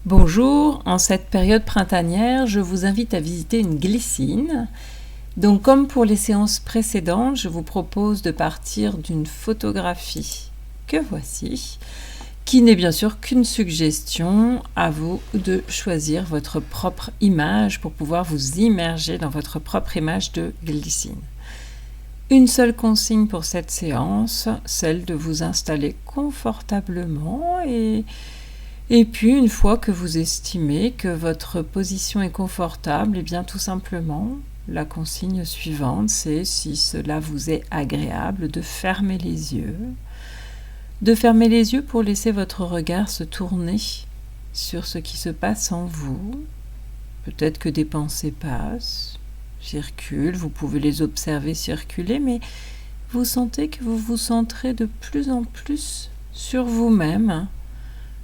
Bonjour, en cette période printanière, je vous invite à visiter une glycine. Donc comme pour les séances précédentes, je vous propose de partir d'une photographie que voici, qui n'est bien sûr qu'une suggestion. À vous de choisir votre propre image pour pouvoir vous immerger dans votre propre image de glycine. Une seule consigne pour cette séance, celle de vous installer confortablement et puis, une fois que vous estimez que votre position est confortable, et bien tout simplement, la consigne suivante, c'est, si cela vous est agréable, de fermer les yeux. De fermer les yeux pour laisser votre regard se tourner sur ce qui se passe en vous. Peut-être que des pensées passent, circulent, vous pouvez les observer circuler, mais vous sentez que vous vous centrez de plus en plus sur vous-même,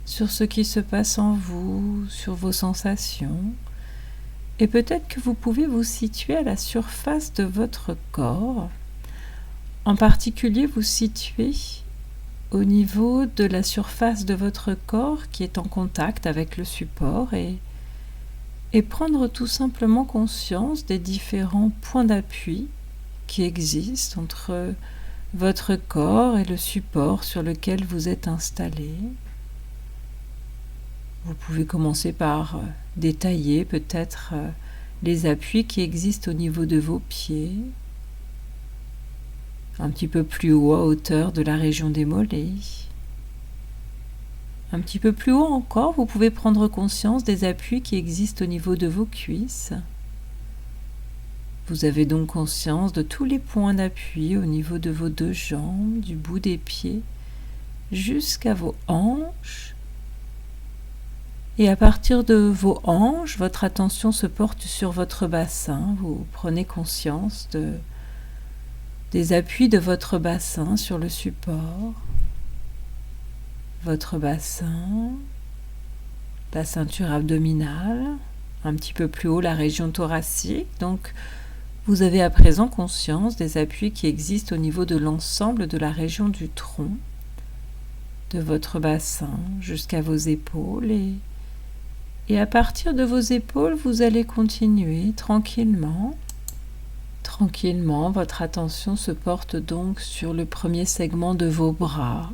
sur ce qui se passe en vous, sur vos sensations. Et peut-être que vous pouvez vous situer à la surface de votre corps. En particulier, vous situer au niveau de la surface de votre corps qui est en contact avec le support et prendre tout simplement conscience des différents points d'appui qui existent entre votre corps et le support sur lequel vous êtes installé. Vous pouvez commencer par détailler peut-être les appuis qui existent au niveau de vos pieds, un petit peu plus haut à hauteur de la région des mollets. Un petit peu plus haut encore, vous pouvez prendre conscience des appuis qui existent au niveau de vos cuisses. Vous avez donc conscience de tous les points d'appui au niveau de vos deux jambes, du bout des pieds jusqu'à vos hanches. Et à partir de vos hanches, votre attention se porte sur votre bassin. Vous prenez conscience des appuis de votre bassin sur le support. Votre bassin, la ceinture abdominale, un petit peu plus haut la région thoracique. Donc, vous avez à présent conscience des appuis qui existent au niveau de l'ensemble de la région du tronc, de votre bassin jusqu'à vos épaules. Et à partir de vos épaules, vous allez continuer tranquillement. Tranquillement, votre attention se porte donc sur le premier segment de vos bras.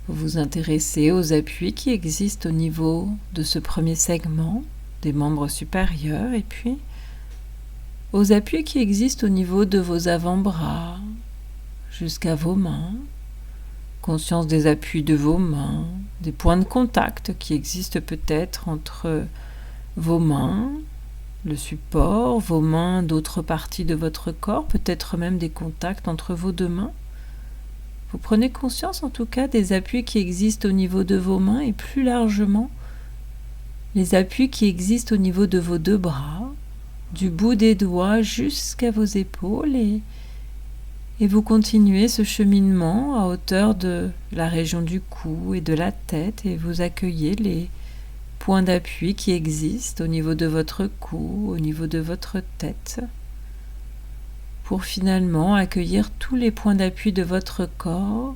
Vous vous intéressez aux appuis qui existent au niveau de ce premier segment, des membres supérieurs, et puis aux appuis qui existent au niveau de vos avant-bras, jusqu'à vos mains. Conscience des appuis de vos mains, des points de contact qui existent peut-être entre vos mains, le support, vos mains, d'autres parties de votre corps, peut-être même des contacts entre vos deux mains. Vous prenez conscience en tout cas des appuis qui existent au niveau de vos mains et plus largement les appuis qui existent au niveau de vos deux bras, du bout des doigts jusqu'à vos épaules et vous continuez ce cheminement à hauteur de la région du cou et de la tête et vous accueillez les points d'appui qui existent au niveau de votre cou, au niveau de votre tête, pour finalement accueillir tous les points d'appui de votre corps,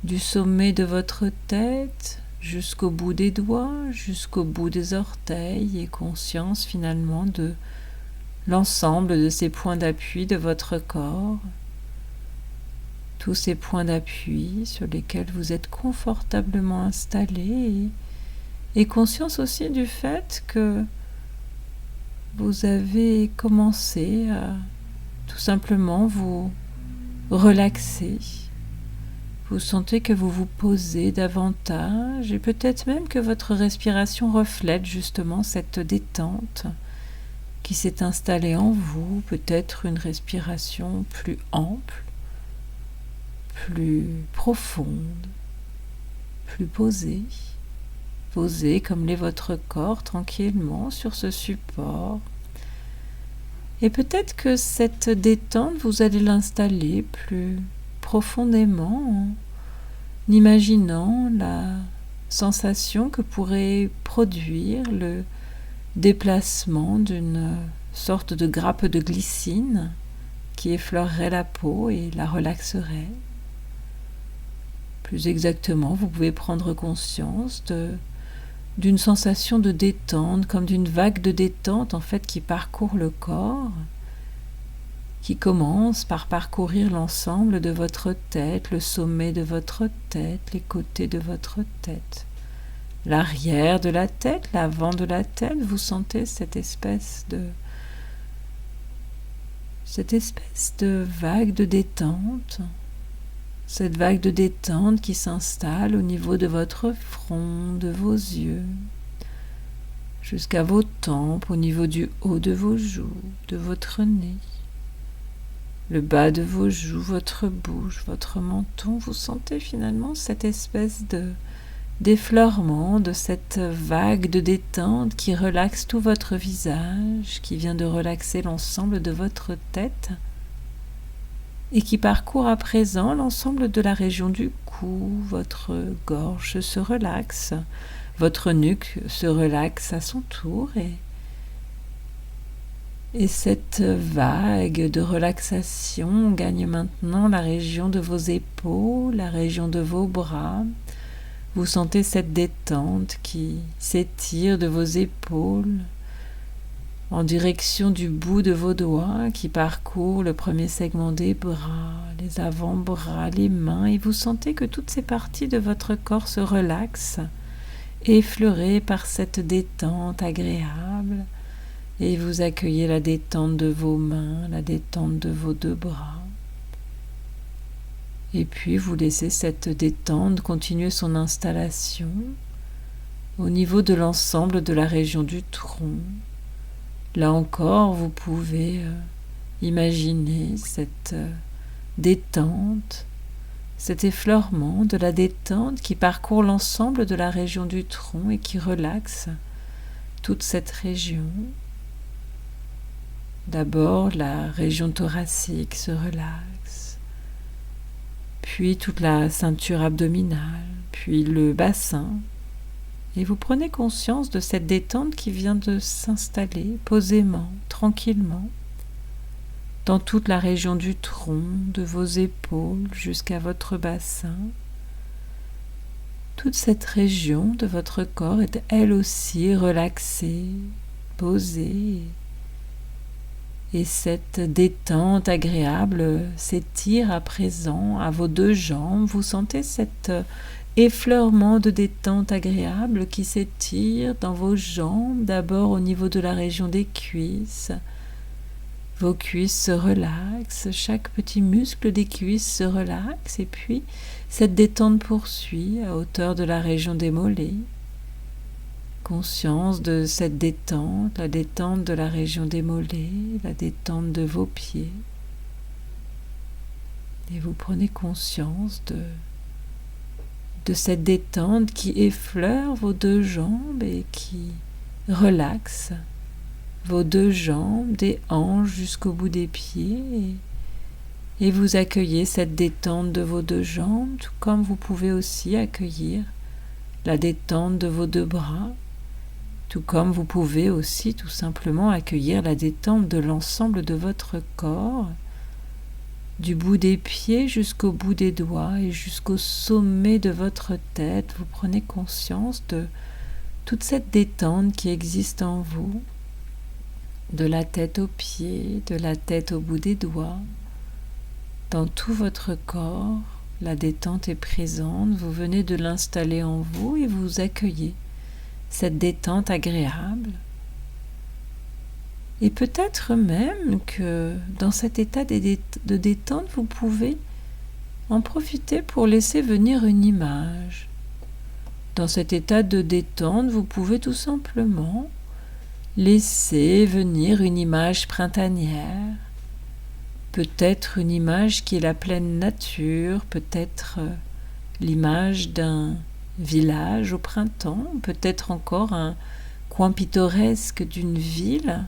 du sommet de votre tête jusqu'au bout des doigts, jusqu'au bout des orteils et conscience finalement de l'ensemble de ces points d'appui de votre corps. Tous ces points d'appui sur lesquels vous êtes confortablement installé et conscience aussi du fait que vous avez commencé à tout simplement vous relaxer. Vous sentez que vous vous posez davantage et peut-être même que votre respiration reflète justement cette détente qui s'est installée en vous, peut-être une respiration plus ample, plus profonde, plus posée comme l'est votre corps tranquillement sur ce support. Et peut-être que cette détente, vous allez l'installer plus profondément en imaginant la sensation que pourrait produire le déplacement d'une sorte de grappe de glycine qui effleurerait la peau et la relaxerait. Plus exactement, vous pouvez prendre conscience d'une sensation de détente, comme d'une vague de détente en fait qui parcourt le corps, qui commence par parcourir l'ensemble de votre tête, le sommet de votre tête, les côtés de votre tête, l'arrière de la tête, l'avant de la tête. Vous sentez cette espèce de vague de détente, cette vague de détente qui s'installe au niveau de votre front, de vos yeux, jusqu'à vos tempes, au niveau du haut de vos joues, de votre nez, le bas de vos joues, votre bouche, votre menton. Vous sentez finalement cette espèce d'effleurement, de cette vague de détente qui relaxe tout votre visage, qui vient de relaxer l'ensemble de votre tête et qui parcourt à présent l'ensemble de la région du cou. Votre gorge se relaxe, votre nuque se relaxe à son tour et cette vague de relaxation gagne maintenant la région de vos épaules, la région de vos bras. Vous sentez cette détente qui s'étire de vos épaules en direction du bout de vos doigts qui parcourt le premier segment des bras, les avant-bras, les mains, et vous sentez que toutes ces parties de votre corps se relaxent, effleurées par cette détente agréable, et vous accueillez la détente de vos mains, la détente de vos deux bras. Et puis vous laissez cette détente continuer son installation au niveau de l'ensemble de la région du tronc. Là encore, vous pouvez imaginer cette détente, cet effleurement de la détente qui parcourt l'ensemble de la région du tronc et qui relaxe toute cette région. D'abord, la région thoracique se relaxe, puis toute la ceinture abdominale, puis le bassin. Et vous prenez conscience de cette détente qui vient de s'installer posément, tranquillement, dans toute la région du tronc, de vos épaules jusqu'à votre bassin. Toute cette région de votre corps est elle aussi relaxée, posée, et cette détente agréable s'étire à présent à vos deux jambes. Vous sentez cet effleurement de détente agréable qui s'étire dans vos jambes, d'abord au niveau de la région des cuisses. Vos cuisses se relaxent, chaque petit muscle des cuisses se relaxe, et puis cette détente poursuit à hauteur de la région des mollets. Conscience de cette détente, la détente de la région des mollets, la détente de vos pieds. Et vous prenez conscience de cette détente qui effleure vos deux jambes et qui relaxe vos deux jambes, des hanches jusqu'au bout des pieds. Et vous accueillez cette détente de vos deux jambes, tout comme vous pouvez aussi accueillir la détente de vos deux bras, tout comme vous pouvez aussi tout simplement accueillir la détente de l'ensemble de votre corps, du bout des pieds jusqu'au bout des doigts et jusqu'au sommet de votre tête. Vous prenez conscience de toute cette détente qui existe en vous, de la tête aux pieds, de la tête au bout des doigts. Dans tout votre corps, la détente est présente. Vous venez de l'installer en vous et vous accueillez cette détente agréable. Et peut-être même que dans cet état de détente, vous pouvez en profiter pour laisser venir une image. Dans cet état de détente, vous pouvez tout simplement laisser venir une image printanière, peut-être une image qui est la pleine nature, peut-être l'image d'un village au printemps, peut-être encore un coin pittoresque d'une ville.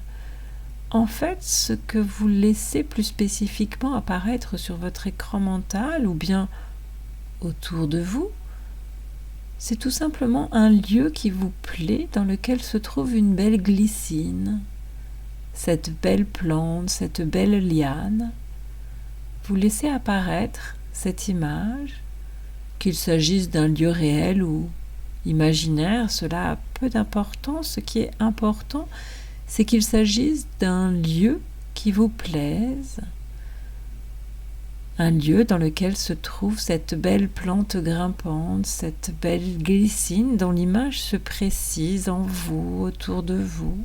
En fait, ce que vous laissez plus spécifiquement apparaître sur votre écran mental ou bien autour de vous, c'est tout simplement un lieu qui vous plaît, dans lequel se trouve une belle glycine, cette belle plante, cette belle liane. Vous laissez apparaître cette image, qu'il s'agisse d'un lieu réel ou imaginaire, cela a peu d'importance. Ce qui est important, c'est qu'il s'agisse d'un lieu qui vous plaise, un lieu dans lequel se trouve cette belle plante grimpante, cette belle glycine dont l'image se précise en vous, autour de vous.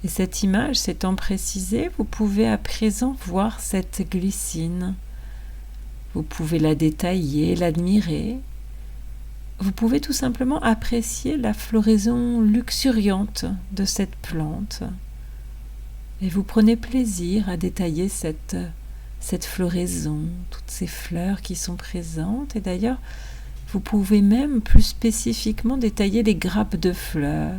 Et cette image s'étant précisée, vous pouvez à présent voir cette glycine. Vous pouvez la détailler, l'admirer. Vous pouvez tout simplement apprécier la floraison luxuriante de cette plante. Et vous prenez plaisir à détailler cette floraison, toutes ces fleurs qui sont présentes. Et d'ailleurs, vous pouvez même plus spécifiquement détailler les grappes de fleurs,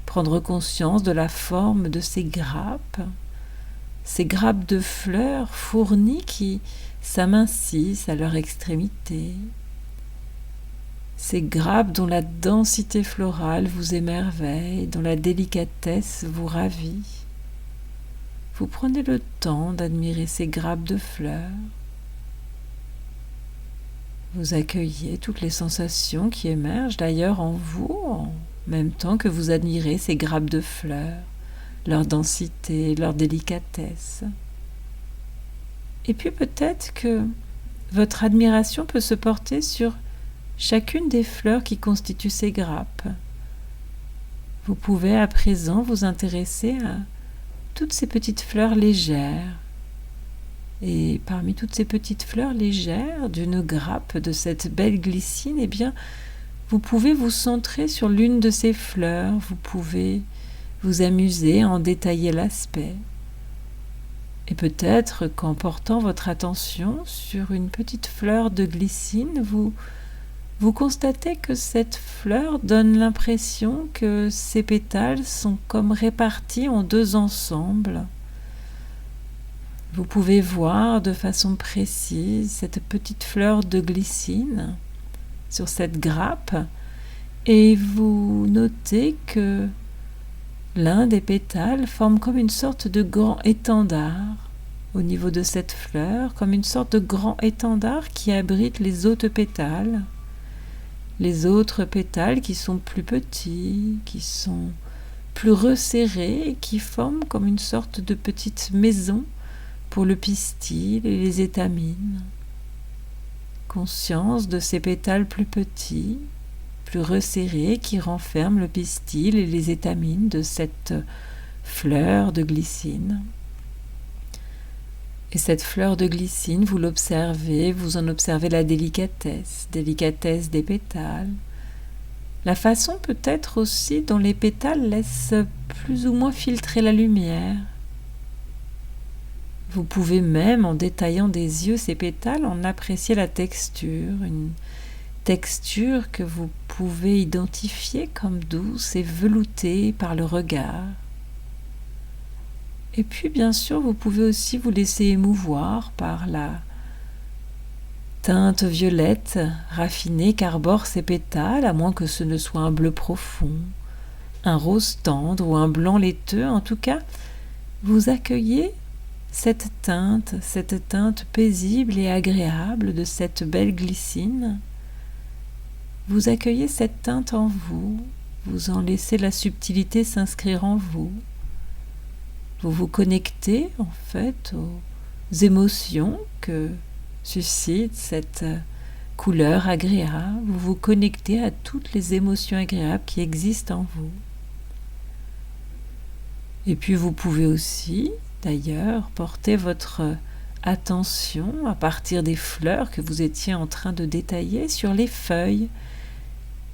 prendre conscience de la forme de ces grappes de fleurs fournies qui s'amincissent à leur extrémité. Ces grappes dont la densité florale vous émerveille, dont la délicatesse vous ravit. Vous prenez le temps d'admirer ces grappes de fleurs. Vous accueillez toutes les sensations qui émergent d'ailleurs en vous, en même temps que vous admirez ces grappes de fleurs, leur densité, leur délicatesse. Et puis peut-être que votre admiration peut se porter sur chacune des fleurs qui constituent ces grappes. Vous pouvez à présent vous intéresser à toutes ces petites fleurs légères. Et parmi toutes ces petites fleurs légères d'une grappe de cette belle glycine, eh bien, vous pouvez vous centrer sur l'une de ces fleurs, vous pouvez vous amuser à en détailler l'aspect. Et peut-être qu'en portant votre attention sur une petite fleur de glycine, vous constatez que cette fleur donne l'impression que ses pétales sont comme répartis en deux ensembles. Vous pouvez voir de façon précise cette petite fleur de glycine sur cette grappe et vous notez que l'un des pétales forme comme une sorte de grand étendard au niveau de cette fleur, comme une sorte de grand étendard qui abrite les autres pétales. Les autres pétales qui sont plus petits, qui sont plus resserrés et qui forment comme une sorte de petite maison pour le pistil et les étamines. Conscience de ces pétales plus petits, plus resserrés qui renferment le pistil et les étamines de cette fleur de glycine. Et cette fleur de glycine, vous l'observez, vous en observez la délicatesse des pétales, la façon peut-être aussi dont les pétales laissent plus ou moins filtrer la lumière. Vous pouvez même, en détaillant des yeux ces pétales, en apprécier la texture, une texture que vous pouvez identifier comme douce et veloutée par le regard. Et puis, bien sûr, vous pouvez aussi vous laisser émouvoir par la teinte violette raffinée qu'arborent ces pétales, à moins que ce ne soit un bleu profond, un rose tendre ou un blanc laiteux. En tout cas, vous accueillez cette teinte paisible et agréable de cette belle glycine. Vous accueillez cette teinte en vous, vous en laissez la subtilité s'inscrire en vous. Vous vous connectez en fait aux émotions que suscite cette couleur agréable. Vous vous connectez à toutes les émotions agréables qui existent en vous. Et puis vous pouvez aussi, d'ailleurs, porter votre attention à partir des fleurs que vous étiez en train de détailler sur les feuilles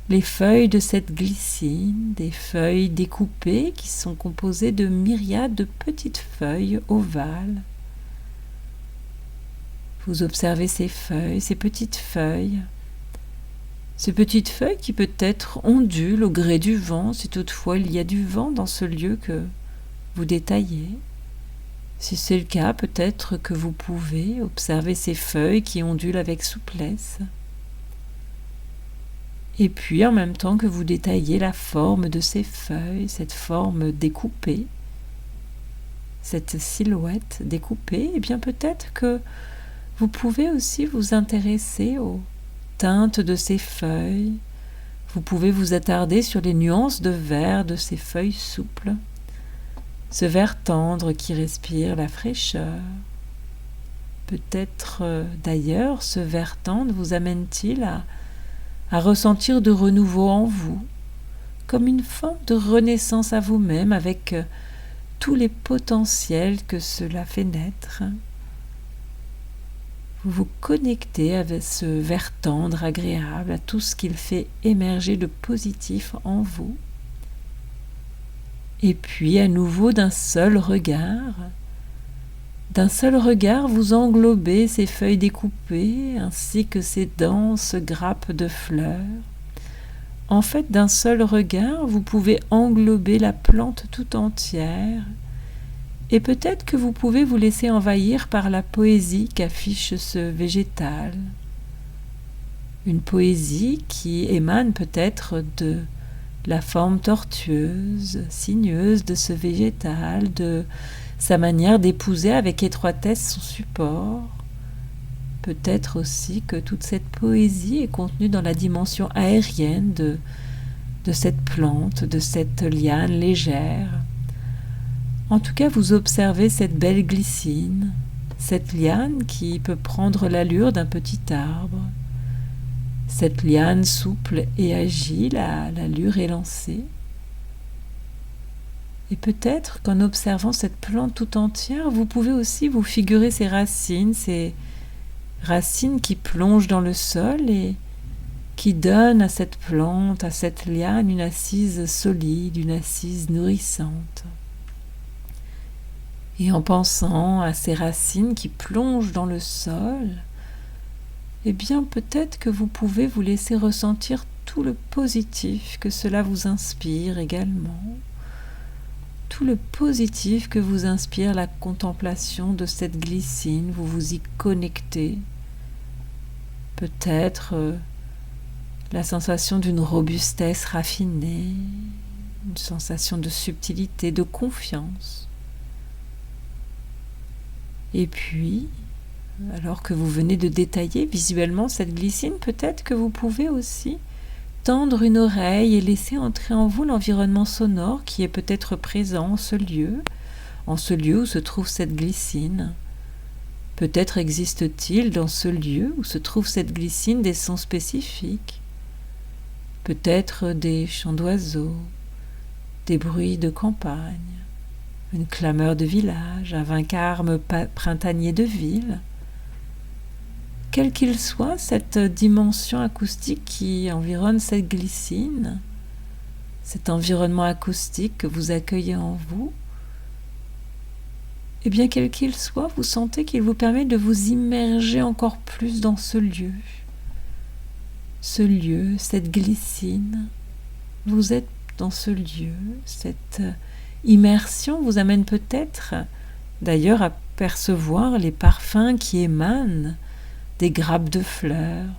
de cette glycine, des feuilles découpées qui sont composées de myriades de petites feuilles ovales. Vous observez ces petites feuilles qui peut-être ondulent au gré du vent, si toutefois il y a du vent dans ce lieu que vous détaillez. Si c'est le cas, peut-être que vous pouvez observer ces feuilles qui ondulent avec souplesse. Et puis, en même temps que vous détaillez la forme de ces feuilles, cette forme découpée, cette silhouette découpée, eh bien peut-être que vous pouvez aussi vous intéresser aux teintes de ces feuilles, Vous pouvez vous attarder sur les nuances de vert de ces feuilles souples, ce vert tendre qui respire la fraîcheur. Peut-être d'ailleurs ce vert tendre vous amène-t-il à ressentir de renouveau en vous, comme une forme de renaissance à vous-même avec tous les potentiels que cela fait naître. Vous vous connectez avec ce vert tendre agréable, à tout ce qu'il fait émerger de positif en vous. Et puis à nouveau d'un seul regard, vous englobez ces feuilles découpées ainsi que ces denses grappes de fleurs. En fait, d'un seul regard, vous pouvez englober la plante tout entière et peut-être que vous pouvez vous laisser envahir par la poésie qu'affiche ce végétal. Une poésie qui émane peut-être de la forme tortueuse, sinueuse de ce végétal, de sa manière d'épouser avec étroitesse son support. Peut-être aussi que toute cette poésie est contenue dans la dimension aérienne de cette plante, de cette liane légère. En tout cas, vous observez cette belle glycine, cette liane qui peut prendre l'allure d'un petit arbre, cette liane souple et agile à l'allure élancée. Et peut-être qu'en observant cette plante tout entière, vous pouvez aussi vous figurer ces racines qui plongent dans le sol et qui donnent à cette plante, à cette liane, une assise solide, une assise nourrissante. Et en pensant à ces racines qui plongent dans le sol, eh bien peut-être que vous pouvez vous laisser ressentir tout le positif que cela vous inspire également. Tout le positif que vous inspire la contemplation de cette glycine, vous vous y connectez. Peut-être la sensation d'une robustesse raffinée, une sensation de subtilité, de confiance. Et puis, alors que vous venez de détailler visuellement cette glycine, peut-être que vous pouvez aussi tendre une oreille et laisser entrer en vous l'environnement sonore qui est peut-être présent en ce lieu où se trouve cette glycine. Peut-être existe-t-il dans ce lieu où se trouve cette glycine des sons spécifiques, peut-être des chants d'oiseaux, des bruits de campagne, une clameur de village, un vacarme printanier de ville. Quel qu'il soit, cette dimension acoustique qui environne cette glycine, cet environnement acoustique que vous accueillez en vous, eh bien, quel qu'il soit, vous sentez qu'il vous permet de vous immerger encore plus dans ce lieu. Ce lieu, cette glycine, vous êtes dans ce lieu. Cette immersion vous amène peut-être, d'ailleurs, à percevoir les parfums qui émanent des grappes de fleurs.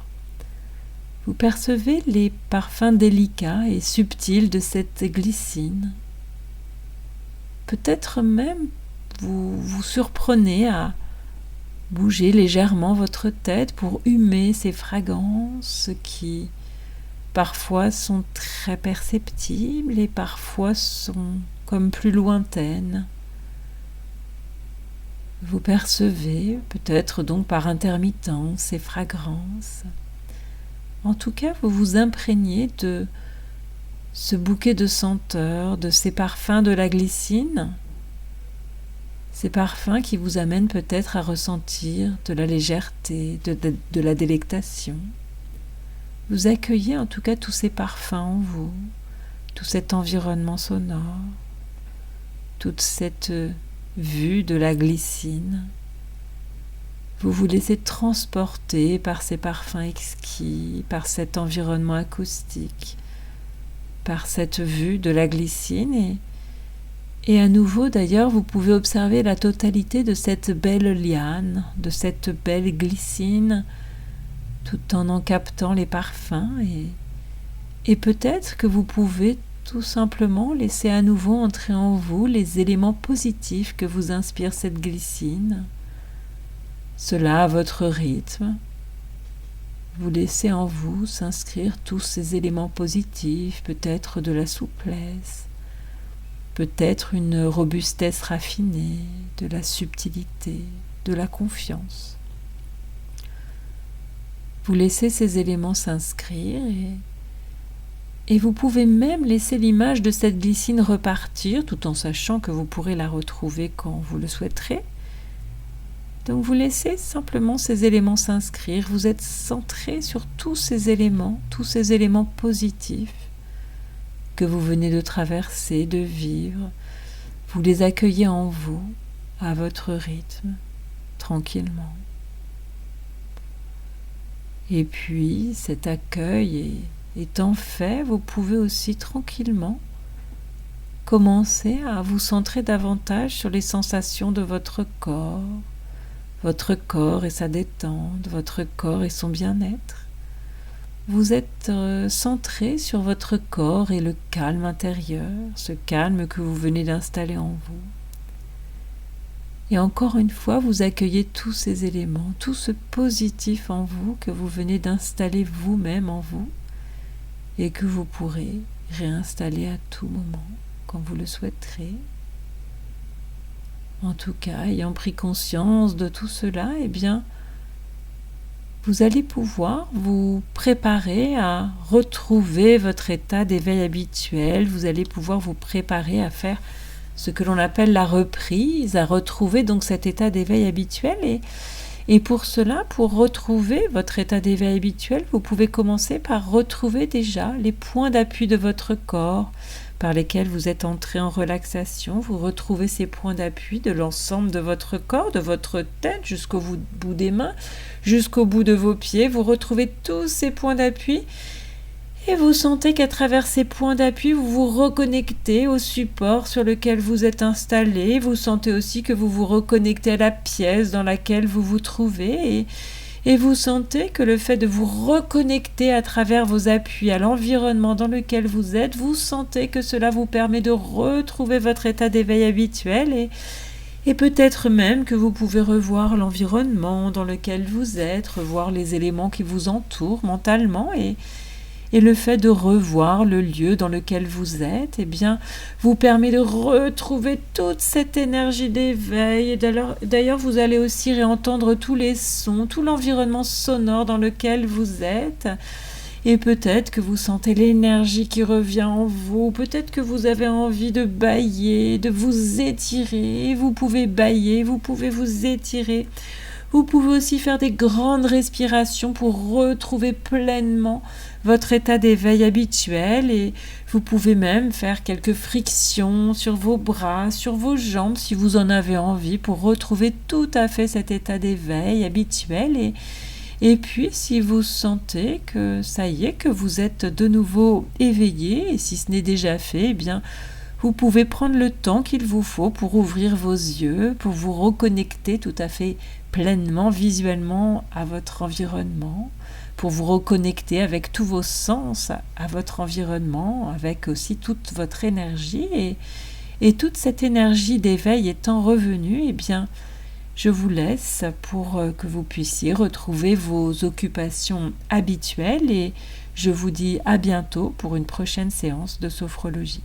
Vous percevez les parfums délicats et subtils de cette glycine. Peut-être même vous vous surprenez à bouger légèrement votre tête pour humer ces fragrances qui parfois sont très perceptibles et parfois sont comme plus lointaines. Vous percevez, peut-être donc par intermittence, ces fragrances. En tout cas, vous vous imprégnez de ce bouquet de senteurs, de ces parfums de la glycine, ces parfums qui vous amènent peut-être à ressentir de la légèreté, de la délectation. Vous accueillez en tout cas tous ces parfums en vous, tout cet environnement sonore, toute cette vue de la glycine. Vous vous laissez transporter par ces parfums exquis, par cet environnement acoustique, par cette vue de la glycine et à nouveau d'ailleurs vous pouvez observer la totalité de cette belle liane, de cette belle glycine, tout en captant les parfums et peut-être que vous pouvez tout simplement laisser à nouveau entrer en vous les éléments positifs que vous inspire cette glycine, cela à votre rythme. Vous laissez en vous s'inscrire tous ces éléments positifs, peut-être de la souplesse, peut-être une robustesse raffinée, de la subtilité, de la confiance. Vous laissez ces éléments s'inscrire et vous pouvez même laisser l'image de cette glycine repartir tout en sachant que vous pourrez la retrouver quand vous le souhaiterez. Donc vous laissez simplement ces éléments s'inscrire, vous êtes centré sur tous ces éléments positifs que vous venez de traverser, de vivre. Vous les accueillez en vous, à votre rythme, tranquillement. Et puis cet accueil étant fait, vous pouvez aussi tranquillement commencer à vous centrer davantage sur les sensations de votre corps et sa détente, votre corps et son bien-être. Vous êtes centré sur votre corps et le calme intérieur, ce calme que vous venez d'installer en vous. Et encore une fois, vous accueillez tous ces éléments, tout ce positif en vous que vous venez d'installer vous-même en vous et que vous pourrez réinstaller à tout moment quand vous le souhaiterez. En tout cas, ayant pris conscience de tout cela, eh bien, vous allez pouvoir vous préparer à retrouver votre état d'éveil habituel. Vous allez pouvoir vous préparer à faire ce que l'on appelle la reprise, à retrouver donc cet état d'éveil habituel. Et pour cela, pour retrouver votre état d'éveil habituel, vous pouvez commencer par retrouver déjà les points d'appui de votre corps, par lesquels vous êtes entré en relaxation. Vous retrouvez ces points d'appui de l'ensemble de votre corps, de votre tête jusqu'au bout des mains, jusqu'au bout de vos pieds. Vous retrouvez tous ces points d'appui et vous sentez qu'à travers ces points d'appui, vous vous reconnectez au support sur lequel vous êtes installé. Vous sentez aussi que vous vous reconnectez à la pièce dans laquelle vous vous trouvez et vous sentez que le fait de vous reconnecter à travers vos appuis à l'environnement dans lequel vous êtes, vous sentez que cela vous permet de retrouver votre état d'éveil habituel et peut-être même que vous pouvez revoir l'environnement dans lequel vous êtes, revoir les éléments qui vous entourent mentalement et le fait de revoir le lieu dans lequel vous êtes, eh bien, vous permet de retrouver toute cette énergie d'éveil. Et d'ailleurs, vous allez aussi réentendre tous les sons, tout l'environnement sonore dans lequel vous êtes. Et peut-être que vous sentez l'énergie qui revient en vous. Peut-être que vous avez envie de bâiller, de vous étirer. Vous pouvez bâiller, vous pouvez vous étirer. Vous pouvez aussi faire des grandes respirations pour retrouver pleinement votre état d'éveil habituel et vous pouvez même faire quelques frictions sur vos bras, sur vos jambes si vous en avez envie pour retrouver tout à fait cet état d'éveil habituel et puis si vous sentez que ça y est, que vous êtes de nouveau éveillé et si ce n'est déjà fait, eh bien vous pouvez prendre le temps qu'il vous faut pour ouvrir vos yeux, pour vous reconnecter tout à fait pleinement, visuellement à votre environnement, pour vous reconnecter avec tous vos sens à votre environnement, avec aussi toute votre énergie. Et toute cette énergie d'éveil étant revenue, eh bien, je vous laisse pour que vous puissiez retrouver vos occupations habituelles et je vous dis à bientôt pour une prochaine séance de sophrologie.